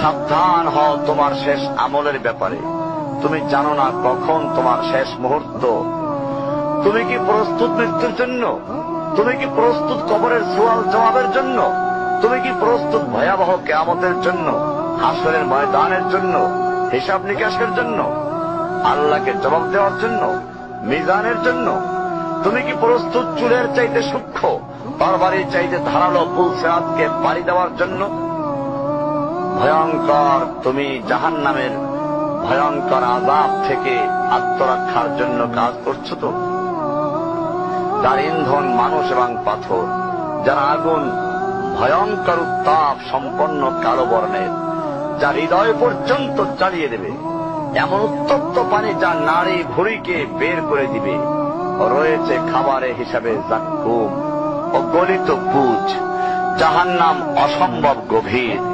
সাবধান হও তোমার শেষ আমলের ব্যাপারে। তুমি জানো না কখন তোমার শেষ মুহূর্ত। তুমি কি প্রস্তুত মৃত্যুর জন্য? তুমি কি প্রস্তুত কবরের সওয়াল জবাবের জন্য? তুমি কি প্রস্তুত ভয়াবহ কিয়ামতের জন্য, হাসরের ময়দানের জন্য, হিসাব নিকাশের জন্য, আল্লাহকে জবাব দেওয়ার জন্য, মিজানের জন্য? তুমি কি প্রস্তুত চুলের চাইতে সূক্ষ্ম, তরবারির চাইতে ধারালো পুল সিরাতকে পাড়ি দেওয়ার জন্য? ভয়ঙ্কর তুমি জাহান্নামের ভয়ঙ্কর আযাব থেকে আত্মরক্ষার জন্য কাজ করছো তো? যার ইন্ধন মানুষ এবং পাথর, যার আগুন ভয়ঙ্কর উত্তাপ সম্পন্ন কালো বর্ণের, যা হৃদয় পর্যন্ত জ্বালিয়ে দেবে, এমন উত্তপ্ত পানি যা নাড়ি ভুঁড়িকে বের করে দিবে। রয়েছে খাবারে হিসাবে জাক্কুম ও গলিত পুঁজ। জাহান্নাম অসম্ভব গভীর।